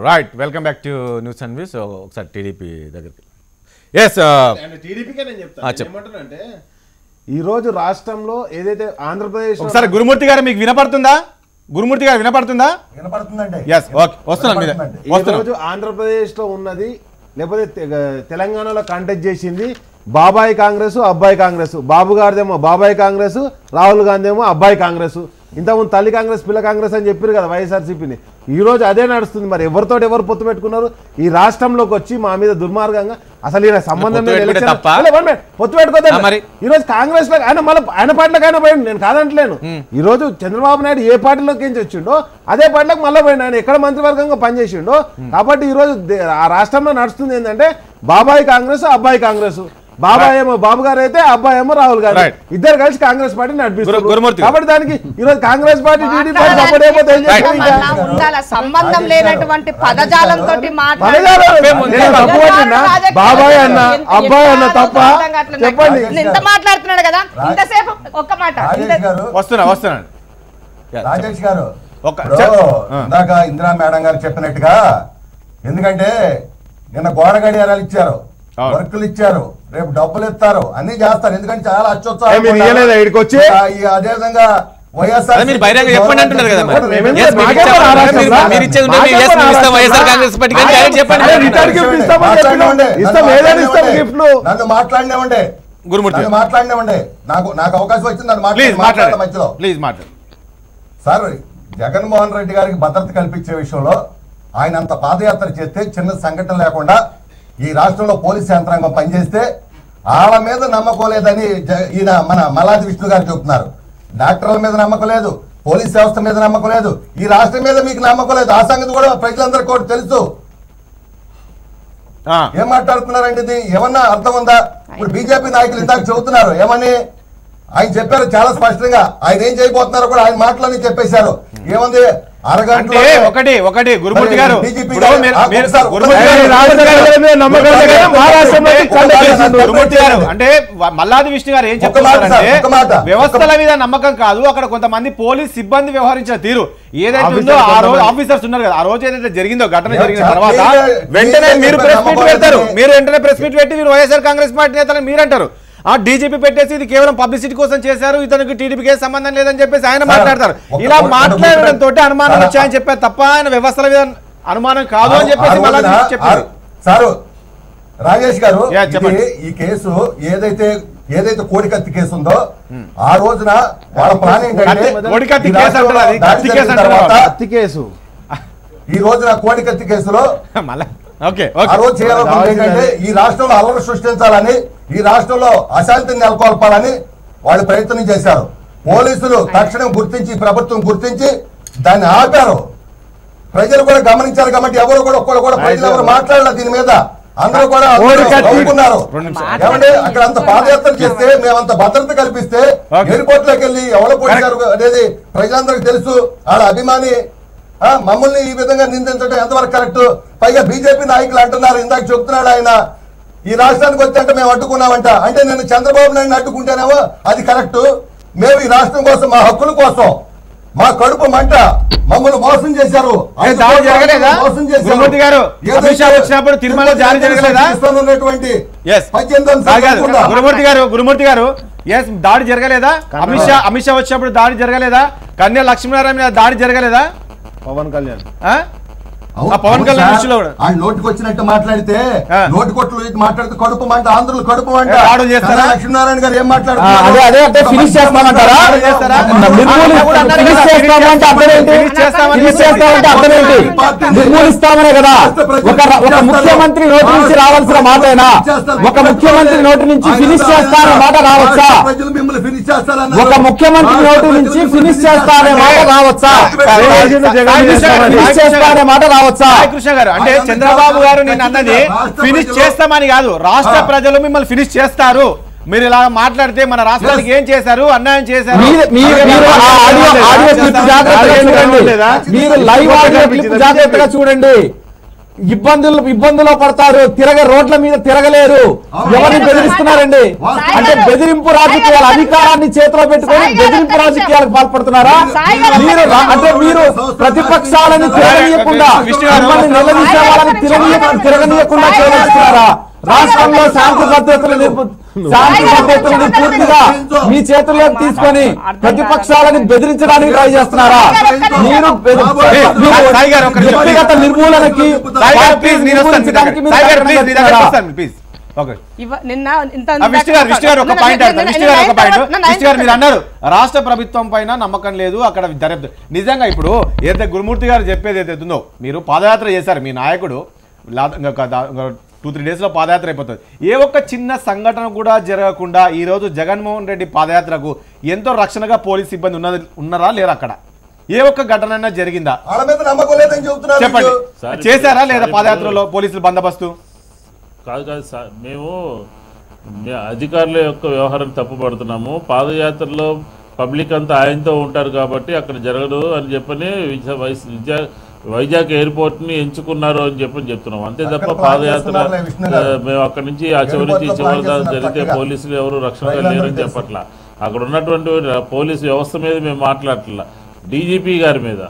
Right welcome back to news and views. ఒకసారి TDP దగ్గరికి. Yes టీడీపీకే నేను చెప్తాను ఏమంటానంటే ఈరోజు రాష్ట్రంలో ఏదైతే ఆంధ్రప్రదేశ్ ఒకసారి గురుమూర్తి గారు మీకు వినపడుతుందా? గురుమూర్తి గారు వినపడుతుందా? వినపడుతుందండి. ఎస్ ఓకే వస్తున్నాను మీద. ఈరోజు ఆంధ్రప్రదేశ్లో ఉన్నది లేకపోతే తెలంగాణలో కాంటెస్ట్ చేసింది బాబాయ్ కాంగ్రెస్ అబ్బాయి కాంగ్రెస్. బాబు గారిదేమో బాబాయ్ కాంగ్రెస్, రాహుల్ గాంధీ ఏమో అబ్బాయి కాంగ్రెస్. ఇంతకుముందు తల్లి కాంగ్రెస్ పిల్ల కాంగ్రెస్ అని చెప్పారు కదా వైఎస్ఆర్సీపీని. ఈరోజు అదే నడుస్తుంది. మరి ఎవరితో ఎవరు పొత్తు పెట్టుకున్నారు? ఈ రాష్ట్రంలోకి వచ్చి మా మీద దుర్మార్గంగా అసలు ఈయన సంబంధం పొత్తు పెట్టుకోలేదు. ఈరోజు కాంగ్రెస్ లో ఆయన పార్టీలోకి ఆయన పోయిండు, నేను కాదంటలేను. ఈ రోజు చంద్రబాబు నాయుడు ఏ పార్టీలోకి వచ్చిండో అదే పార్టీలోకి మళ్ళీ పోయిండు. ఆయన ఎక్కడ మంత్రివర్గంగా పనిచేసిండో. కాబట్టి ఈరోజు ఆ రాష్ట్రంలో నడుస్తుంది ఏంటంటే బాబాయ్ కాంగ్రెస్ అబ్బాయి కాంగ్రెస్. బాబాయ్ ఏమో బాబు గారు అయితే అబ్బాయి ఏమో రాహుల్ గాంధీ. ఇద్దరు కలిసి కాంగ్రెస్ పార్టీ నడిపిస్తారు. కాబట్టి దానికి ఈరోజు Congress party TDP party support అయిపోతే సంబంధం లేనటువంటి పదజాలంతో బాబాయ్ అన్న అబ్బాయి అన్న తప్ప చెప్పండి. ఇంత మాట్లాడుతున్నాడు కదా ఇంతసేపు ఒక్క మాట వస్తున్నాను రాజేష్ గారు ఇందాక ఇందిరా మేడం గారు చెప్పినట్టుగా, ఎందుకంటే నిన్న గోడ గడియారాలు ఇచ్చారు, వర్కులు ఇచ్చారు, రేపు డబ్బులు ఇస్తారు, అన్ని చేస్తారు. ఎందుకంటే చాలా అత్యుత్సాహం. అదే విధంగా వైఎస్ఆర్ నన్ను మాట్లాడినేవండి నాకు అవకాశం వచ్చింది నన్ను మాట్లాడే మధ్యలో. సార్, జగన్మోహన్ రెడ్డి గారికి భద్రత కల్పించే విషయంలో ఆయన అంత పాదయాత్ర చేస్తే చిన్న సంఘటన లేకుండా ఈ రాష్ట్రంలో పోలీసు యంత్రాంగం పనిచేస్తే వాళ్ళ మీద నమ్మకం లేదని ఈయన మన మల్లాది విష్ణు గారు చెబుతున్నారు. డాక్టర్ల మీద నమ్మకం లేదు, పోలీస్ వ్యవస్థ మీద నమ్మకం లేదు, ఈ రాష్ట్రం మీద మీకు నమ్మకం లేదు. ఆ సంగతి కూడా ప్రజలందరికీ కూడా తెలుసు. ఏం మాట్లాడుతున్నారండి? ఇది ఏమన్నా అర్థం ఉందా? ఇప్పుడు బీజేపీ నాయకులు ఇందాక చెబుతున్నారు ఏమని, ఆయన చెప్పారు చాలా స్పష్టంగా. ఆయన ఏం చేయబోతున్నారో కూడా ఆయన మాటలని చెప్పేశారు. ఏముంది ఒకటి గురుమూర్తి గారు అంటే మల్లాది విష్ణు గారు ఏం చెప్తున్నారంటే వ్యవస్థల మీద నమ్మకం కాదు, అక్కడ కొంతమంది పోలీస్ సిబ్బంది వ్యవహరించిన తీరు ఏదైతే ఉందో ఆ రోజు ఆఫీసర్స్ ఉన్నారు కదా, ఆ రోజు ఏదైతే జరిగిందో ఘటన జరిగిన తర్వాత వెంటనే మీరు ప్రెస్ మీట్ పెడతారు. మీరు వెంటనే ప్రెస్ మీట్ పెట్టి మీరు వైఎస్ఆర్ కాంగ్రెస్ పార్టీ నేతలను మీరు అంటారు. ఆ డీజీపీ పెట్టేసి ఇది కేవలం పబ్లిసిటీ కోసం చేశారు, ఇతనికి టీడీపీకి సంబంధం లేదని చెప్పేసి ఆయన మాట్లాడతారు. ఇలా మాట్లాడడం తోటి అనుమానం వచ్చాయని చెప్పారు తప్ప ఆయన వ్యవస్థల మీద అనుమానం కాదు అని చెప్పేసి మళ్ళీ చెప్పారు. సారు రాజేష్ గారు, ఈ కేసు ఏదైతే కోడికత్తి కేసు ఉందో ఆ రోజున వాళ్ళ ప్లాన్ ఏంటంటే ఈ రోజున కోడికత్తి కేసులో ఆ రోజు చేయాలనుకుంటే ఏంటంటే ఈ రాష్ట్రంలో అల్లరి సృష్టించాలని, ఈ రాష్ట్రంలో అశాంతిని నెలకొల్పాలని వాళ్ళు ప్రయత్నం చేశారు. పోలీసులు తక్షణం గుర్తించి, ప్రభుత్వం గుర్తించి దాన్ని ఆపారు. ప్రజలు కూడా గమనించారు. కాబట్టి ఎవరు కూడా ప్రజలు ఎవరు మాట్లాడలేదు దీని మీద. అందరూ కూడా అనుకున్నారు. ఏమంటే అక్కడ అంత పాదయాత్ర చేస్తే, మేమంత భద్రత కల్పిస్తే ఎయిర్పోర్ట్ లోకి వెళ్ళి ఎవరు పోలీసారు అనేది ప్రజలందరికీ తెలుసు. వాళ్ళ అభిమాని మమ్మల్ని ఈ విధంగా నిందించడం ఎంతవరకు కరెక్ట్? పైగా బీజేపీ నాయకులు అంటున్నారు, ఇందాక చెప్తున్నాడు ఆయన, ఈ రాష్ట్రానికి వచ్చి మేము అడ్డుకున్నామంట. అంటే నేను చంద్రబాబు నాయుడు అడ్డుకుంటేనేమో అది కరెక్ట్. మేము ఈ రాష్ట్రం కోసం, మా హక్కుల కోసం, మా కడుపు మంట, మమ్మల్ని మోసం చేశారు. గురుమూర్తి గారు దాడి జరగలేదా? అమిత్ షా వచ్చినప్పుడు దాడి జరగలేదా? కన్యా లక్ష్మీనారాయణ మీద దాడి జరగలేదా? పవన్ కళ్యాణ్ నోటికి వచ్చినట్టు మాట్లాడితే, నోటి కొట్లు మాట్లాడితే కడుపు మంట, ఆంధ్రులు కడుపు మంట. లక్ష్మీనారాయణ గారు ఏం మాట్లాడుతున్నారు? ముఖ్యమంత్రి నోటి నుంచి రావాల్సిన మాటైనా ఒక ముఖ్యమంత్రి నోటి నుంచి ఫినిష్ చేస్తారనే మాట రావచ్చా? ఒక ముఖ్యమంత్రి నోటి నుంచి ఫినిష్ చేస్తారనే మాట రావచ్చా? మాట రావచ్చా? కృష్ణ గారు, అంటే చంద్రబాబు గారు నేను అన్నది ఫినిష్ చేస్తామని కాదు, రాష్ట్ర ప్రజలు మిమ్మల్ని ఫినిష్ చేస్తారు. మీరు ఇలా మాట్లాడితే మన రాష్ట్రానికి ఏం చేశారు, అన్యాయం చేశారు. జాగ్రత్తగా చూడండి. ఇబ్బందులో పడతారు, రోడ్ల మీద తిరగలేరు. ఎవరిని బెదిరిస్తున్నారండి? అంటే బెదిరింపు రాజకీయాలు, అధికారాన్ని చేతిలో పెట్టుకొని బెదిరింపు రాజకీయాలకు పాల్పడుతున్నారా? మీరు ప్రతిపక్షాలను తిరగనీయకుండా, నిలదీసే వాళ్ళని తిరగనీయకుండా చేయగలుగుతున్నారా? రాష్ట్రంలో శాంతి భద్రతలను పూర్తిగా మీ చేతుల్లోకి తీసుకొని ప్రతిపక్షాలను బెదిరించడానికి ట్రై చేస్తున్నారా? మీరు వ్యక్తిగత నిర్మూలనకి మీరు అన్నారు రాష్ట్ర ప్రభుత్వం పైన నమ్మకం లేదు అక్కడ దర్యాప్తు. నిజంగా ఇప్పుడు ఏదైతే గురుమూర్తి గారు చెప్పేది ఏదైతే ఉందో, మీరు పాదయాత్ర చేశారు, మీ నాయకుడు 2-3 days లో పాదయాత్ర అయిపోతుంది. ఏ ఒక్క చిన్న సంఘటన కూడా జరగకుండా ఈ రోజు జగన్మోహన్ రెడ్డి పాదయాత్రకు ఎంతో రక్షణగా పోలీస్ సిబ్బంది ఉన్నారా లేరా? అక్కడ ఏ ఒక్క ఘటన జరిగిందా చెప్పండి. చేశారా లేదా పాదయాత్రలో పోలీసులు బందోబస్తు? కాదు సార్, మేము అధికారుల యొక్క వ్యవహారం తప్పుపడుతున్నాము. పాదయాత్రలో పబ్లిక్ అంతా ఆయనతో ఉంటారు కాబట్టి అక్కడ జరగదు అని చెప్పని వైజాగ్ ఎయిర్పోర్ట్ ని ఎంచుకున్నారు అని చెప్తున్నాం. అంతే తప్ప పాదయాత్ర మేము అక్కడి నుంచి ఆ చివరి నుంచి చివరి దాకా జరిగితే పోలీసులు ఎవరు రక్షణగా లేరని చెప్పట్లా. అక్కడ ఉన్నటువంటి పోలీసు వ్యవస్థ మీద మేము మాట్లాడట్లా. డీజీపీ గారి మీద,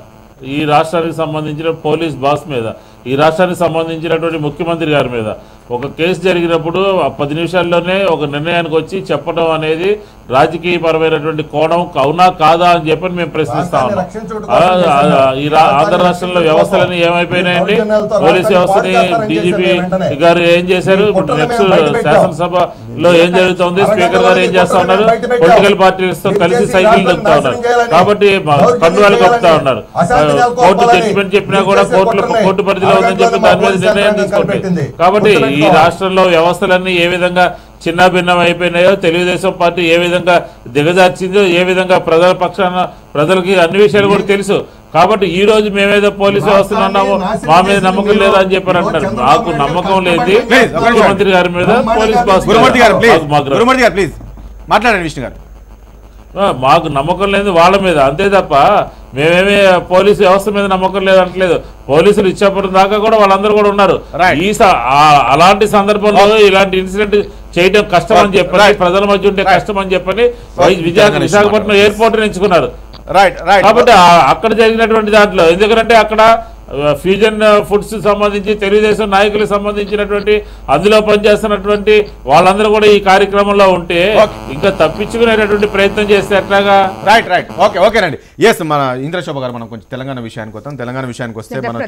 ఈ రాష్ట్రానికి సంబంధించిన పోలీస్ బాస్ మీద, ఈ రాష్ట్రానికి సంబంధించినటువంటి ముఖ్యమంత్రి గారి మీద ఒక కేసు జరిగినప్పుడు 10 నిమిషాల్లోనే ఒక నిర్ణయానికి వచ్చి చెప్పడం అనేది రాజకీయపరమైనటువంటి కోణం అవునా కాదా అని చెప్పని మేము ప్రశ్నిస్తా ఉన్నాం. ఈ ఆంధ్ర రాష్ట్రంలో వ్యవస్థలన్నీ ఏమైపోయినాయండి? పోలీస్ వ్యవస్థని డీజీపీ గారు ఏం చేశారు? నెక్స్ట్ శాసనసభలో ఏం జరుగుతుంది? స్పీకర్ గారు ఏం చేస్తా ఉన్నారు? పొలిటికల్ పార్టీలతో కలిసి సైకిల్ దొక్కుతా ఉన్నారు. కాబట్టి కండువాలు కప్పుతా ఉన్నారు. కోర్టు జడ్జిమెంట్ చెప్పినా కూడా కోర్టు పరిధిలో ఉందని చెప్పి దాని మీద నిర్ణయం తీసుకుంటుంది. కాబట్టి ఈ రాష్ట్రంలో వ్యవస్థలన్నీ ఏ విధంగా చిన్న భిన్నం అయిపోయినాయో, తెలుగుదేశం పార్టీ ఏ విధంగా దిగజార్చిందో, ఏ విధంగా ప్రజల పక్షాన ప్రజలకి అన్ని విషయాలు కూడా తెలుసు. కాబట్టి ఈ రోజు మేమేదో పోలీసు వ్యవస్థను అన్నాము, మా మీద నమ్మకం లేదా అని చెప్పారు అంటారు. నాకు నమ్మకం లేదు ముఖ్యమంత్రి గారి మీద, పోలీస్ బాస్ మాట్లాడండి విష్ణు గారు. మాకు నమ్మకం లేదు వాళ్ళ మీద, అంతే తప్ప మేమేమి పోలీసు వ్యవస్థ మీద నమ్మకం లేదంటలేదు. పోలీసులు ఇచ్చేప్పటి దాకా కూడా వాళ్ళందరూ కూడా ఉన్నారు. అలాంటి సందర్భంలో ఇలాంటి ఇన్సిడెంట్ చేయడం కష్టం అని చెప్పని, ప్రజల మధ్య ఉంటే కష్టం అని చెప్పని విశాఖపట్నం ఎయిర్పోర్ట్ ఎంచుకున్నారు. కాబట్టి అక్కడ జరిగినటువంటి దాంట్లో, ఎందుకంటే అక్కడ ఫ్యూజన్ ఫుడ్స్ సంబంధించి తెలుగుదేశం నాయకులకు సంబంధించినటువంటి అందులో పనిచేస్తున్నటువంటి వాళ్ళందరూ కూడా ఈ కార్యక్రమంలో ఉంటే ఇంకా తప్పించుకునేటటువంటి ప్రయత్నం చేస్తే ఎట్లాగా? రైట్ ఓకేనండి. ఎస్, మన ఇంద్రశోభ గారు, మనం కొంచెం తెలంగాణ విషయానికి వస్తాం. తెలంగాణ విషయానికి వస్తే మనం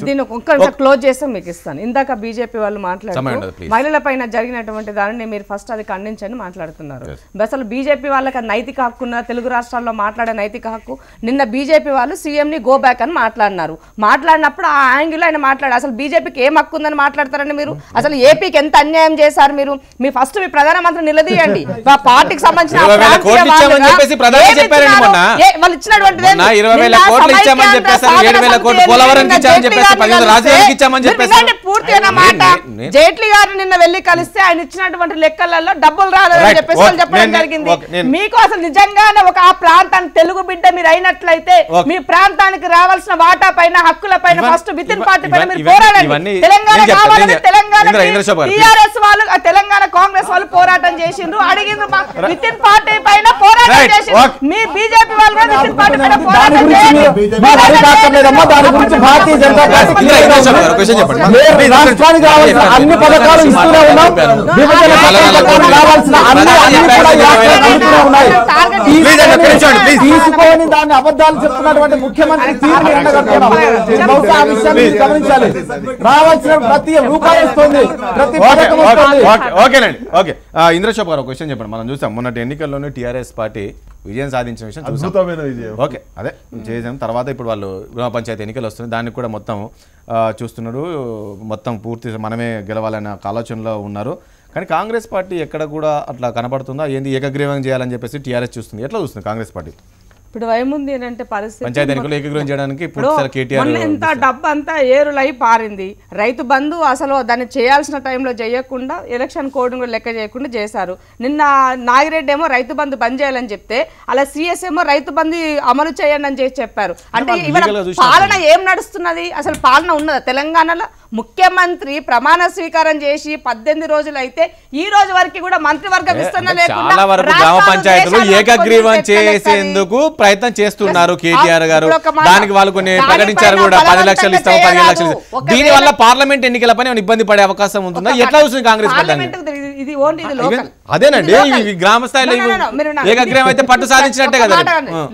క్లోజ్ చేస్తాం మీకు ఇస్తాను. ఇందాక బీజేపీ వాళ్ళు మాట్లాడుతూ మహిళల పైన జరిగినటువంటి దానిని మీరు ఫస్ట్ అది ఖండించండి మాట్లాడుతున్నారు. అసలు బీజేపీ వాళ్ళకి నైతిక హక్కు ఉన్న, తెలుగు రాష్ట్రాల్లో మాట్లాడే నైతిక హక్కు. నిన్న బీజేపీ వాళ్ళు సీఎం ని గో బ్యాక్ అని మాట్లాడినప్పుడు ఆ యాంగిల్ ఆయన మాట్లాడారు. అసలు బీజేపీకి ఏం హక్కు ఉందని మాట్లాడతారండి మీరు? అసలు ఏపీకి ఎంత అన్యాయం చేశారు మీరు? మీ ఫస్ట్ మీ ప్రధానమంత్రి నిలదీయండి. పార్టీకి సంబంధించిన వాళ్ళు ఇచ్చినటువంటి పూర్తిగా మాట. జైట్లీ గారు నిన్న వెళ్లి కలిస్తే ఆయన ఇచ్చినటువంటి లెక్కలలో డబ్బులు రాలేదని చెప్పేసి వాళ్ళు చెప్పడం జరిగింది. మీకు అసలు నిజంగానే ఒక ఆ ప్రాంతానికి తెలుగు బిడ్డ మీరు అయినట్లయితే మీ ప్రాంతానికి రావాల్సిన వాటా పైన, హక్కుల పైన ఫస్ట్ వితిన్ పార్టీ పైన మీరు పోరాడండి. తెలంగాణ కావాలని టీఆర్ఎస్ వాళ్ళు, తెలంగాణ కాంగ్రెస్ వాళ్ళు పోరాటం చేసిండ్రు, అడిగిండ్రు. వితిన్ పార్టీ పైన పోరాటం చేసిండ్రు. మీ బీజేపీ వాళ్ళు వితిన్ పార్టీ పైన పోరాటం చేయండి. భారతీయ జనతా పార్టీ రాష్ట్రానికి రావాల్సిన అన్ని పథకాలు ఇస్తూనే ఉన్నాం. తీసుకోని దాన్ని అబద్ధాలు చెప్తున్నటువంటి ముఖ్యమంత్రి తీరుని ఎండగడుతున్నాం. గమనించాలి. రావాల్సిన ప్రతి రూపాయి వస్తుంది, ప్రతి పథకం వస్తుంది. ఓకేనండి. ఓకే, ఇంద్రశోభ గారు ఒక విషయం చెప్పండి. మనం చూసాం మొన్నటి ఎన్నికల్లోనే టీఆర్ఎస్ పార్టీ విజయం సాధించిన విషయం చూసాం. ఓకే, అదే చేసాం. తర్వాత ఇప్పుడు వాళ్ళు గ్రామ పంచాయతీ ఎన్నికలు వస్తున్నాయి, దానికి కూడా మొత్తం చూస్తున్నారు. మొత్తం పూర్తి మనమే గెలవాలనే ఆలోచనలో ఉన్నారు. కానీ కాంగ్రెస్ పార్టీ ఎక్కడ కూడా అట్లా కనబడుతుందా? ఏంది ఏకగ్రీవం చేయాలని చెప్పేసి టీఆర్ఎస్ చూస్తుంది. ఎట్లా చూస్తుంది కాంగ్రెస్ పార్టీ? ఇప్పుడు ఏముంది అంటే పరిస్థితి, పంచాయతీ ఎన్నికలు ఏకగ్రీవం చేయడానికి ఎంత డబ్బు అంతా ఏరులై పారింది. రైతు బంధు అసలు దాన్ని చేయాల్సిన టైంలో చేయకుండా, ఎలక్షన్ కోడ్ కూడా లెక్క చేయకుండా చేశారు. నిన్న నాగిరెడ్డి ఏమో రైతు బంధు బంద్ చేయాలని చెప్తే, అలా సిఎస్ ఏమో రైతు బంధు అమలు చేయండి అని చెప్పారు. అంటే ఇవాళ పాలన ఏం నడుస్తున్నది? అసలు పాలన ఉన్నదా తెలంగాణలో? ముఖ్యమంత్రి ప్రమాణ స్వీకారం చేసి 18 రోజులు అయితే ఈ రోజు వరకు కూడా మంత్రివర్గ విస్తరణ లేకుండా చాలా వరకు గ్రామ పంచాయతీలు ఏకగ్రీవం చేసేందుకు ప్రయత్నం చేస్తున్నారు కేటీఆర్ గారు. దానికి వాళ్ళు కొన్ని ప్రకటించారు కూడా 10 లక్షలు ఇస్తాం 15 లక్షలు. దీని వల్ల పార్లమెంట్ ఎన్నికల పైన ఇబ్బంది పడే అవకాశం ఉంటుందా? ఎట్లా చూస్తుంది కాంగ్రెస్ అదేనండి గ్రామ స్థాయిలో ఏకగ్రీవం అయితే పట్టు సాధించినట్టే కదా.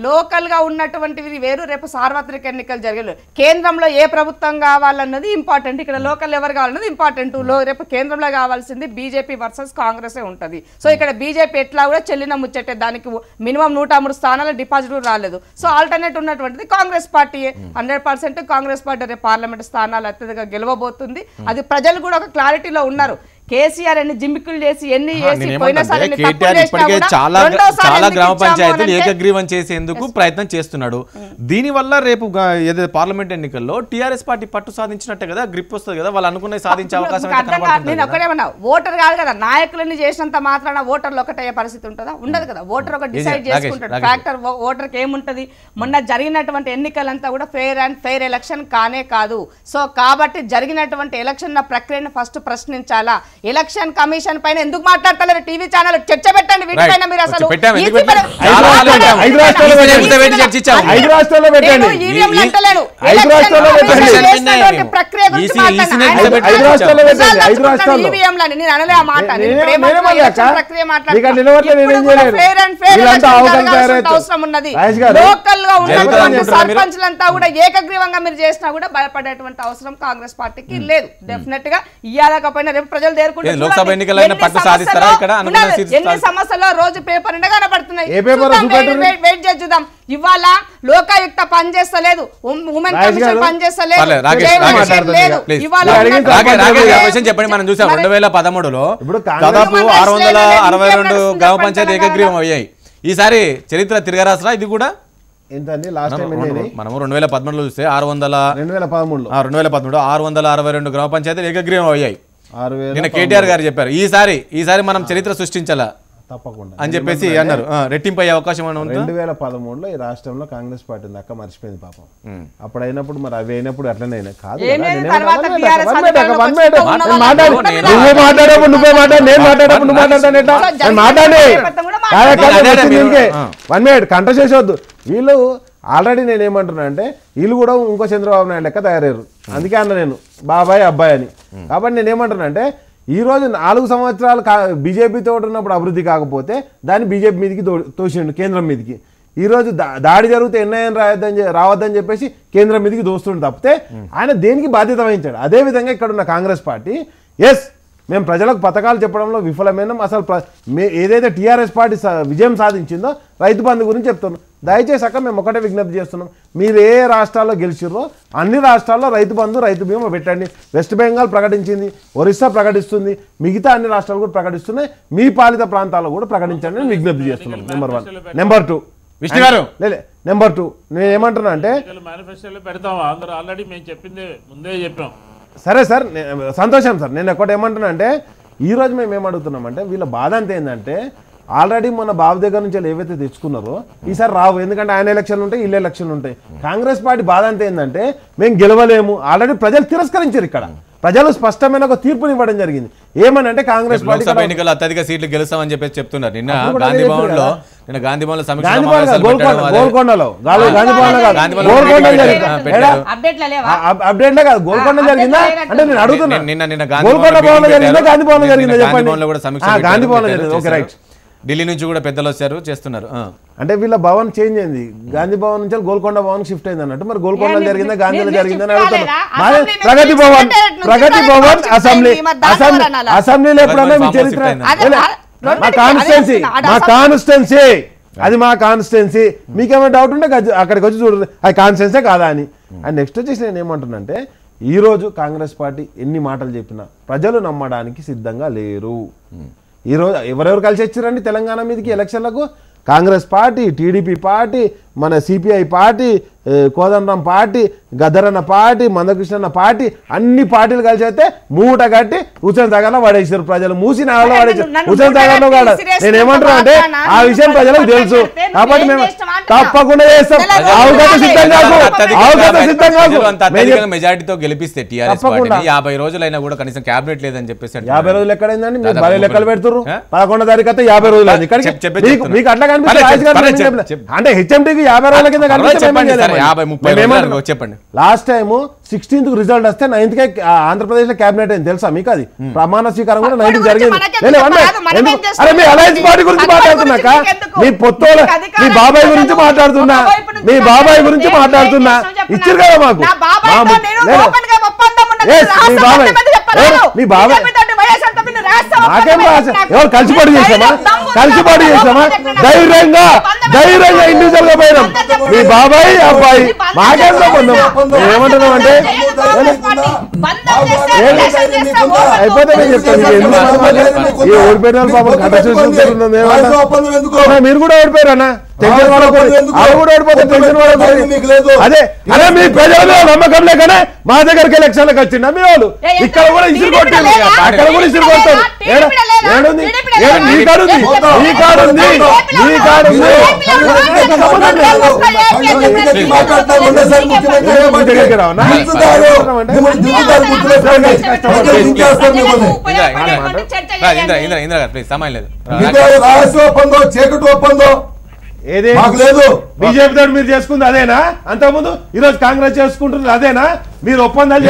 లోకల్ గా ఉన్నటువంటివి వేరు, రేపు సార్వత్రిక ఎన్నికలు జరగలేదు. కేంద్రంలో ఏ ప్రభుత్వం కావాలన్నది ఇంపార్టెంట్, ఇక్కడ లోకల్ ఎవరు కావాలన్నది ఇంపార్టెంట్. రేపు కేంద్రంలో కావాల్సింది బీజేపీ వర్సెస్ కాంగ్రెస్ ఉంటది. సో ఇక్కడ బీజేపీ ఎట్లా కూడా చెల్లిన ముచ్చటే, దానికి మినిమం 103 స్థానాల డిపాజిట్ రాలేదు. సో ఆల్టర్నేట్ ఉన్నటువంటిది కాంగ్రెస్ పార్టీ. 100% కాంగ్రెస్ పార్టీ రేపు పార్లమెంట్ స్థానాలు అత్యధికంగా గెలవబోతుంది. అది ప్రజలు కూడా ఒక క్లారిటీలో ఉన్నారు. కేసీఆర్ ఎన్ని జిమ్మికులు చేసి చాలా గ్రామ పంచాయతీలు ఏకగ్రీవం చేసేందుకు ప్రయత్నం చేస్తున్నాడు. దీని వల్ల రేపు ఏదైతే పార్లమెంట్ ఎన్నికల్లో టీఆర్ఎస్ పార్టీ పట్టు సాధించినట్టే కదా, గ్రిప్ వస్తుంది కదా, వాళ్ళు అనుకునే సాధించే అవకాశం. నేను ఒకటేమన్నా, ఓటర్ కాదు కదా, నాయకులని చేసినంత మాత్రాన ఓటర్లు ఒకటయ్యే పరిస్థితి ఉంటుందా? ఉండదు కదా. ఓటర్ ఒక డిసైడ్ చేసుకుంటాడు. ఫ్యాక్టర్ ఓటర్కి ఏముంటది? మొన్న జరిగినటువంటి ఎన్నికలంతా కూడా ఫెయిర్ అండ్ ఫెయిర్ ఎలక్షన్ కానే కాదు. సో కాబట్టి జరిగినటువంటి ఎలక్షన్ ప్రక్రియను ఫస్ట్ ప్రశ్నించాలా. ఎలక్షన్ కమిషన్ పైన ఎందుకు మాట్లాడతలేరు? టీవీ ఛానల్ చర్చ పెట్టండి వీటిపైన. మీరు అసలు అవసరం ఉన్నది. లోకల్ గా ఉన్నటువంటి సర్పంచ్లంతా కూడా ఏకగ్రీవంగా మీరు చేసినా కూడా భయపడేటువంటి అవసరం కాంగ్రెస్ పార్టీకి లేదు. డెఫినెట్ గా ఇయ్యాలకపోయినా రేపు ప్రజలు లోక్సభ ఎన్నికలైనా పట్టు సాధిస్తారా? ఇక్కడ ఎన్ని సమస్యలు రోజు పేపర్ నిండా కనబడుతున్నాయి. వెయిట్ చేద్దాం. ఇవాళ లోకాయుక్త పనిచేస్తలేదు, ఉమెన్ కమిషన్ పనిచేస్తలేదు. చెప్పండి, మనం చూసాం 2013లో దాదాపు 662 గ్రామ పంచాయతీ ఏకగ్రీవం అయ్యాయి. ఈసారి చరిత్ర తిరగరాసరా? ఇది కూడా ఏంటండి లాస్ట్ టైం మనము 2013లో చూస్తే 662 గ్రామ పంచాయతీలు ఏకగ్రీవం అయ్యాయి. నిన్న కేటీఆర్ గారు చెప్పారు ఈసారి మనం చరిత్ర సృష్టించాలా తప్పకుండా అని చెప్పేసి అన్నారు. రెట్టింపు అయ్యే అవకాశం 2013లో ఈ రాష్ట్రంలో కాంగ్రెస్ పార్టీ దాకా మర్చిపోయింది పాపం. అప్పుడు అయినప్పుడు మరి అవి అయినప్పుడు అట్లనే కాదు. నువ్వే మాట్లాడే కంట చేసొద్దు. వీళ్ళు ఆల్రెడీ నేనేమంటున్నా అంటే వీళ్ళు కూడా ఇంకో చంద్రబాబు నాయుడు లెక్క తయారయ్యారు. అందుకే అన్న నేను బాబాయ్ అబ్బాయి అని. కాబట్టి నేనేమంటున్నా అంటే ఈరోజు 4 సంవత్సరాలు బీజేపీతో ఉన్నప్పుడు అభివృద్ధి కాకపోతే దాన్ని బీజేపీ మీదకి తోసిండు, కేంద్రం మీదకి. ఈరోజు దాడి జరిగితే ఎన్ఐఎం రావద్దని చెప్పేసి కేంద్రం మీదకి దోస్తుండు తప్పితే ఆయన దేనికి బాధ్యత వహించాడు. అదేవిధంగా ఇక్కడ ఉన్న కాంగ్రెస్ పార్టీ మేము ప్రజలకు పథకాలు చెప్పడంలో విఫలమైనాం. అసలు ఏదైతే టీఆర్ఎస్ పార్టీ విజయం సాధించిందో రైతు బంధు గురించి చెప్తున్నాం. దయచేసి అక్క మేము ఒకటే విజ్ఞప్తి చేస్తున్నాం, మీరు ఏ రాష్ట్రాల్లో గెలిచిర్రో అన్ని రాష్ట్రాల్లో రైతు బంధు రైతు బీమా పెట్టండి. వెస్ట్ బెంగాల్ ప్రకటించింది, ఒరిస్సా ప్రకటిస్తుంది, మిగతా అన్ని రాష్ట్రాలు కూడా ప్రకటిస్తున్నాయి. మీ పాలిత ప్రాంతాల్లో కూడా ప్రకటించండి అని విజ్ఞప్తి చేస్తున్నాం. నెంబర్ 1. నెంబర్ 2 విష్ణు గారు నెంబర్ 2 నేను ఏమంటున్నా అంటే సరే సార్ సంతోషం సార్. నేను ఒకటి ఏమంటున్నా అంటే ఈరోజు మేము ఏమడుగుతున్నామంటే వీళ్ళ బాధ అంతా ఏంటంటే ఆల్రెడీ మన బాబు దగ్గర నుంచి ఏవైతే తెచ్చుకున్నారో ఈసారి రావు. ఎందుకంటే ఆయన ఎలక్షన్లు ఉంటాయి, వీళ్ళ ఎలక్షన్లు ఉంటాయి. కాంగ్రెస్ పార్టీ బాధ అంతా ఏంటంటే మేము గెలవలేము. ఆల్రెడీ ప్రజలు తిరస్కరించారు. ఇక్కడ ప్రజలు స్పష్టమైన ఒక తీర్పుని ఇవ్వడం జరిగింది. ఏమనంటే కాంగ్రెస్ పార్టీ ఎన్నికల్లో అత్యధిక సీట్లు గెలుస్తామని చెప్పేసి చెప్తున్నారు. నిన్న గాంధీ భవన్ లో గోల్కొండలో అప్డేట్ కాదు, గోల్కొండ జరిగిందా అంటే నేను అడుగుతున్నా. గోల్కొండ భవన్ లో జరిగిందా, గాంధీ భవన్ లో జరిగిందా చెప్పండి. గాంధీ భవన్ లో జరిగింది. Okay right. ఢిల్లీ నుంచి కూడా పెద్దలు వచ్చారు, చేస్తున్నారు. అంటే వీళ్ళ భవన్ చేంజ్ అయింది, గాంధీ భవన్ నుంచి గోల్కొండ భవన్ షిఫ్ట్ అయింది అన్నట్టు. మరి గోల్కొండ జరిగిందా గాంధీలో జరిగిందని అడుగుతున్నా. ప్రగతి భవన్ అసెంబ్లీలో ఎప్పుడన్నా మీ చరిత్ర మా కాన్స్టిట్యున్సీ అది మా కాన్స్టిట్యున్సీ. మీకేమైనా డౌట్ ఉంటే అక్కడికి వచ్చి చూడండి అది కాన్స్టిట్యున్సీ కాదా అని. అండ్ నెక్స్ట్ వచ్చేసి నేను ఏమంటున్నా ఈ రోజు కాంగ్రెస్ పార్టీ ఎన్ని మాటలు చెప్పినా ప్రజలు నమ్మడానికి సిద్ధంగా లేరు. ఈరోజు ఎవరెవరు కలిసి వచ్చారండి తెలంగాణ మీదకి ఎలక్షన్లకు? కాంగ్రెస్ పార్టీ, టీడీపీ పార్టీ, మన సిపిఐ పార్టీ, కోదండరాం పార్టీ, గద్దరన్న పార్టీ, మందకృష్ణన్న పార్టీ, అన్ని పార్టీలు కలిసి అయితే మూట కట్టి హుసేన్ సాగర్లో పడేసారు. ప్రజలు మూసి నాగలో పడేసారు. హుసేన్ సాగర్లో కూడా నేను ఏమంటున్నా అంటే ఆ విషయం ప్రజలకు తెలుసు కాబట్టి మేము తప్పకుండా చేస్తాం. అవగత సిద్ధంగా మెజారిటీతో గెలిపిస్తే టీఆర్ఎస్ 50 రోజులైనా కూడా కనీసం క్యాబినెట్ లేదని చెప్పేసి 50 రోజులు ఎక్కడైందండి? మీరు భలే లెక్కలు పెడుతున్నారు. 11వ తారీఖు అయితే 50 రోజులు అయింది. మీకు అట్లా కనిపిస్తుంది అంటే హెచ్ఎంటీకి 50 రోజుల కింద చెప్పండి. లాస్ట్ టైం 16th రిజల్ట్ వస్తే 9th కే ఆంధ్రప్రదేశ్ లో క్యాబినెట్ అయింది తెలుసా మీకు? అది ప్రమాణ స్వీకారం కూడా 9th జరిగింది. అరే మీ అలయన్స్ పార్టీ గురించి మాట్లాడుతున్నాక మీ పొత్తోల మీ బాబాయ్ గురించి మాట్లాడుతున్నా ఇచ్చారు కదా మాకు. మీ బాబాయ్ నాకేం ఎవరు కలిసిపాటు చేసామా? ధైర్యంగా ఇండివిజువల్ గా పోయినాం. మీ బాబాయ్ అబ్బాయి మాకేం సంబంధం? ఏమంటున్నాం అంటే అయిపోతే నేను చెప్తాను. ఓడిపోయిన పాపం కథ చూసుకుంటున్నాం. మీరు కూడా ఓడిపోయారన్నా? టెన్షన్ అదే అదే మీ ప్రజల మీద నమ్మకం లేకనే మా దగ్గరికి ఎలక్షన్లకు వచ్చిందా మీ వాళ్ళు? ఇక్కడ కూడా ఇసురు కొట్టారు, అక్కడ కూడా ఇసురు కొట్టారు. చీకటి ఒప్పందం ఏదే బీజేపీ తోటి మీరు చేసుకుంది అదేనా? అంతకుముందు ఈరోజు కాంగ్రెస్ చేసుకుంటుంది అదేనా? మీరు ఒప్పందాలు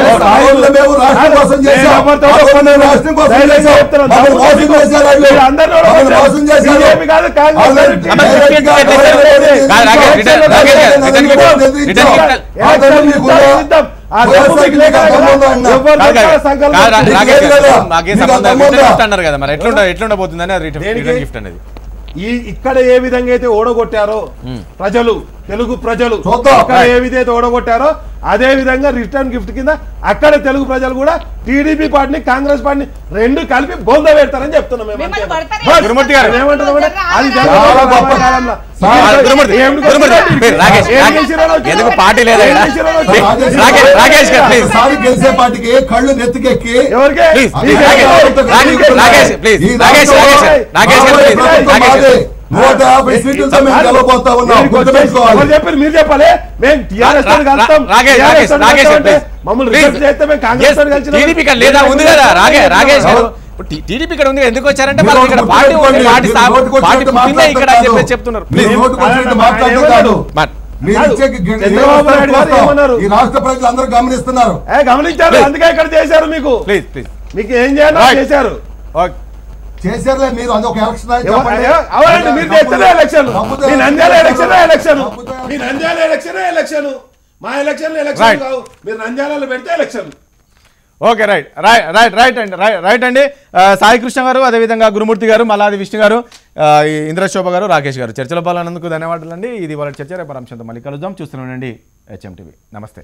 అన్నారు కదా, మరి ఎట్లుండబోతుందని రిటర్న్ గిఫ్ట్ అనేది ఇక్కడ ఏ విధంగా అయితే ఓడగొట్టారో ప్రజలు, తెలుగు ప్రజలు ఏ విధంగా ఓడగొట్టారో అదే విధంగా రిటర్న్ గిఫ్ట్ కింద అక్కడ తెలుగు ప్రజలు కూడా టీడీపీ పార్టీని, కాంగ్రెస్ పార్టీని రెండు కలిపి బొంద పెడతారని చెప్తున్నాం. గెలిచే పార్టీకి కళ్ళు నెత్తికెక్కి మీరు చెప్పాలి. టీడీపీ ఇక్కడ ఉంది, ఎందుకు వచ్చారంటే చెప్తున్నారు. ఈ రాష్ట్ర ప్రజలు అందరూ గమనిస్తున్నారు, గమనించారు. అందుకే ఇక్కడ చేశారు. మీకు మీకు ఏం చేయాలో చేశారు. చేశారులే మీరు. అదొక ఎలక్షన్ మీరు చేస్తేనే ఎలక్షన్. మీ నంద్యాల ఎలక్షన్ మా ఎలక్షన్ కావు. మీరు నంద్యాలలో పెడితే ఎలక్షన్. ఓకే రైట్ అండి. సాయి కృష్ణ గారు, అదేవిధంగా గురుమూర్తి గారు, మల్లాది విష్ణు గారు, ఇంద్రశోభ గారు, రాకేష్ గారు చర్చలో పాల్గొన్నందుకు ధన్యవాదాలు అండి. ఇది వాళ్ళ చర్చ. రేపు అంశంతో మళ్ళీ కలుద్దాం. చూస్తూనే ఉండండి HM TV. నమస్తే.